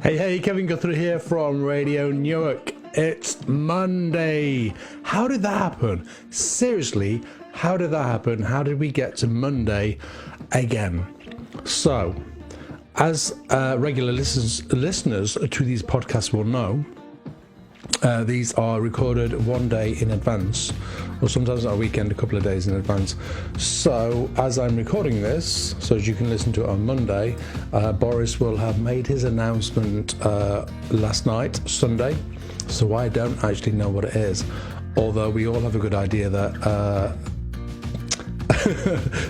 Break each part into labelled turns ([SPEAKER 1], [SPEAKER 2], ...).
[SPEAKER 1] Hey, Kevin Guthrie here from Radio Newark. It's Monday. How did that happen? Seriously, how did that happen? How did we get to Monday again? So, as regular listeners to these podcasts will know, these are recorded one day in advance, or sometimes on a weekend, a couple of days in advance. So as I'm recording this, so as you can listen to it on Monday, Boris will have made his announcement last night, Sunday, so I don't actually know what it is, although we all have a good idea that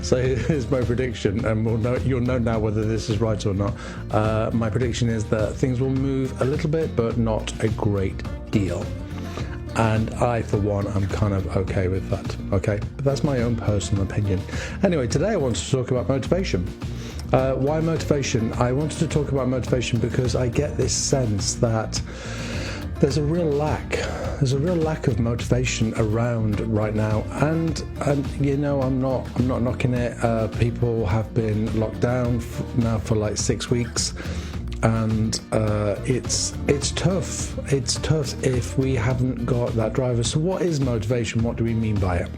[SPEAKER 1] so here's my prediction, and you'll know now whether this is right or not. My prediction is that things will move a little bit, but not a great deal. And I, for one, am kind of okay with that. Okay, but that's my own personal opinion. Anyway, today I wanted to talk about motivation. Why motivation? I wanted to talk about motivation because I get this sense that there's a real lack of motivation around right now, and you know, I'm not knocking it. People have been locked down now for like 6 weeks, and it's tough. It's tough if we haven't got that driver. So what is motivation? What do we mean by it?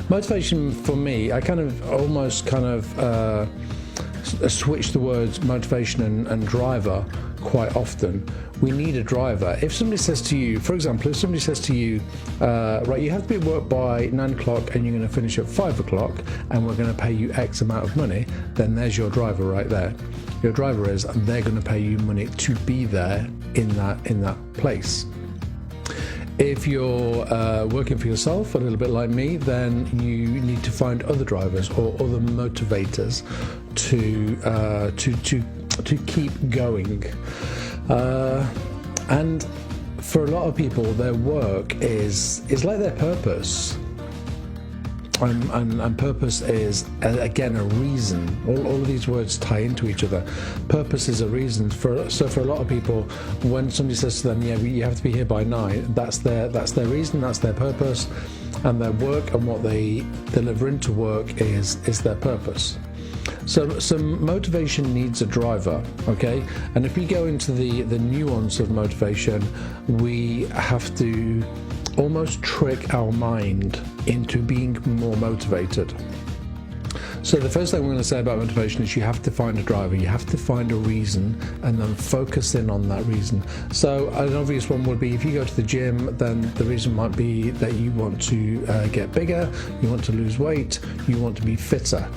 [SPEAKER 1] Motivation for me, I almost switch the words motivation and driver quite often. We need a driver. If somebody says to you, for example, right, you have to be at work by 9 o'clock and you're going to finish at 5 o'clock and we're going to pay you X amount of money, then there's your driver right there. Your driver is they're going to pay you money to be there in that place. If you're working for yourself, a little bit like me, then you need to find other drivers or other motivators to keep going. And for a lot of people, their work is like their purpose. And purpose is, again, a reason. All of these words tie into each other. Purpose is a reason. So for a lot of people, when somebody says to them, yeah, you have to be here by 9, that's their reason, that's their purpose, and their work and what they deliver into work is their purpose. So motivation needs a driver, okay? And if we go into the nuance of motivation, we have to almost trick our mind into being more motivated. So the first thing we're going to say about motivation is you have to find a driver, you have to find a reason, and then focus in on that reason. So an obvious one would be if you go to the gym, then the reason might be that you want to get bigger, you want to lose weight, you want to be fitter.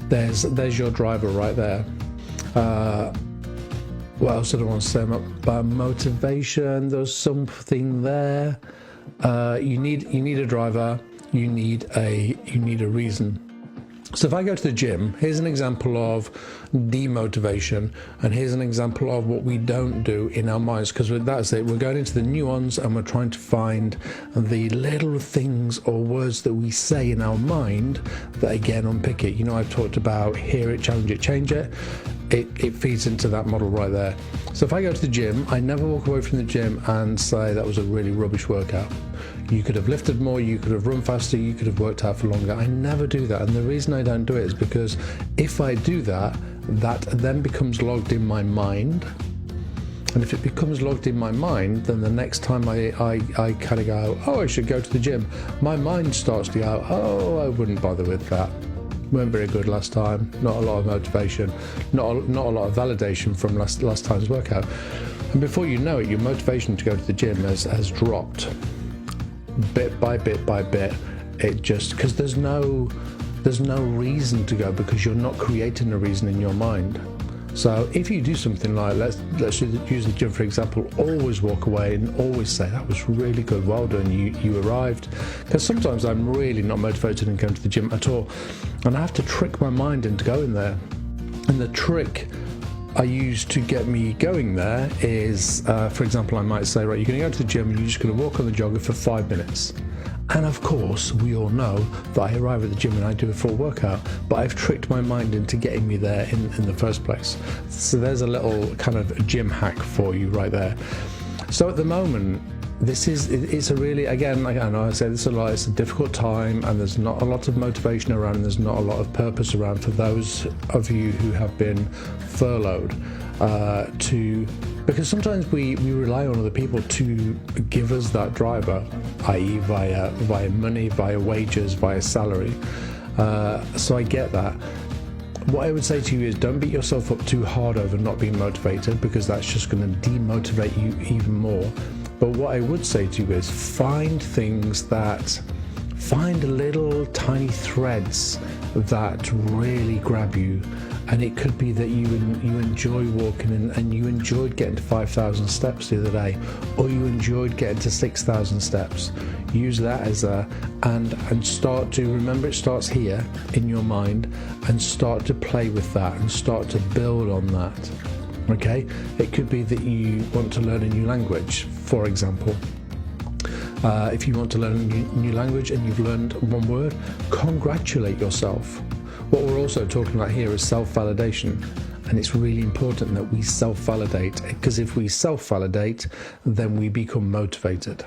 [SPEAKER 1] There's your driver right there. What else did I want to say about motivation? There's something there. You need a driver. You need a reason. So if I go to the gym, here's an example of demotivation, and here's an example of what we don't do in our minds, because that's it. We're going into the nuance and we're trying to find the little things or words that we say in our mind that again unpick it. You know, I've talked about hear it, challenge it, change it. It feeds into that model right there. So if I go to the gym, I never walk away from the gym and say that was a really rubbish workout. You could have lifted more, you could have run faster, you could have worked out for longer. I never do that, and the reason I don't do it is because if I do that, that then becomes logged in my mind. And if it becomes logged in my mind, then the next time I kind of go, oh, I should go to the gym, my mind starts to go, oh, I wouldn't bother with that. Weren't very good last time, not a lot of motivation, not a lot of validation from last time's workout. And before you know it, your motivation to go to the gym has dropped bit by bit by bit. It just, because there's no reason to go, because you're not creating a reason in your mind. So if you do something like, let's use the gym for example, always walk away and always say, that was really good, well done, you arrived. Because sometimes I'm really not motivated in going to the gym at all, and I have to trick my mind into going there. And the trick I use to get me going there is, for example, I might say, right, you're going to go to the gym and you're just going to walk on the jogger for 5 minutes. And of course, we all know that I arrive at the gym and I do a full workout, but I've tricked my mind into getting me there in the first place. So there's a little kind of gym hack for you right there. So at the moment, it's a really, again, I know I say this a lot, it's a difficult time, and there's not a lot of motivation around, and there's not a lot of purpose around for those of you who have been furloughed. because sometimes we rely on other people to give us that driver, i.e. via money, via wages, via salary. So I get that. What I would say to you is don't beat yourself up too hard over not being motivated, because that's just going to demotivate you even more. But what I would say to you is find little tiny threads that really grab you. And it could be that you enjoy walking and you enjoyed getting to 5,000 steps the other day, or you enjoyed getting to 6,000 steps. Use that as and start to remember it starts here in your mind, and start to play with that and start to build on that. Okay? It could be that you want to learn a new language, for example. If you want to learn a new language and you've learned one word, congratulate yourself. What we're also talking about here is self-validation, and it's really important that we self-validate, because if we self-validate, then we become motivated.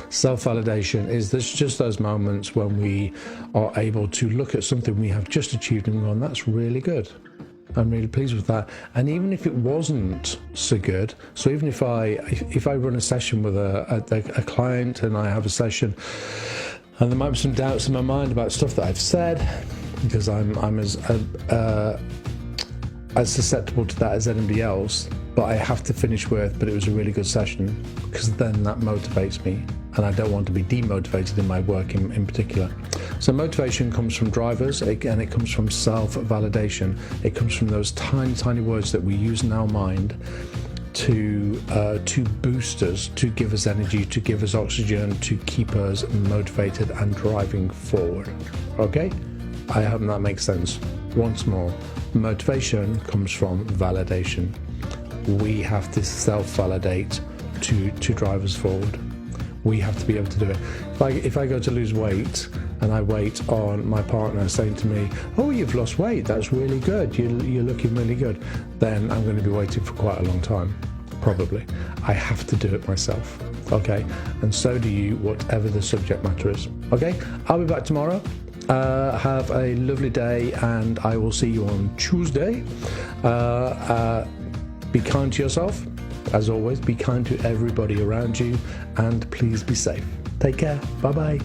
[SPEAKER 1] Self-validation is just those moments when we are able to look at something we have just achieved and go, that's really good. I'm really pleased with that. And even if it wasn't so good, so even if I run a session with a client, and I have a session and there might be some doubts in my mind about stuff that I've said, because I'm as susceptible to that as anybody else, but I have to finish with, but it was a really good session, because then that motivates me, and I don't want to be demotivated in my work in particular. So motivation comes from drivers, and it comes from self-validation. It comes from those tiny words that we use in our mind to boost us, to give us energy, to give us oxygen, to keep us motivated and driving forward. Okay? I hope that makes sense. Once more, motivation comes from validation. We have to self-validate to drive us forward. We have to be able to do it. If I go to lose weight and I wait on my partner saying to me, oh, you've lost weight, that's really good, you're looking really good, then I'm going to be waiting for quite a long time, probably. I have to do it myself, okay? And so do you, whatever the subject matter is, okay? I'll be back tomorrow. Have a lovely day, and I will see you on Tuesday. Be kind to yourself, as always. Be kind to everybody around you, and please be safe. Take care. Bye-bye.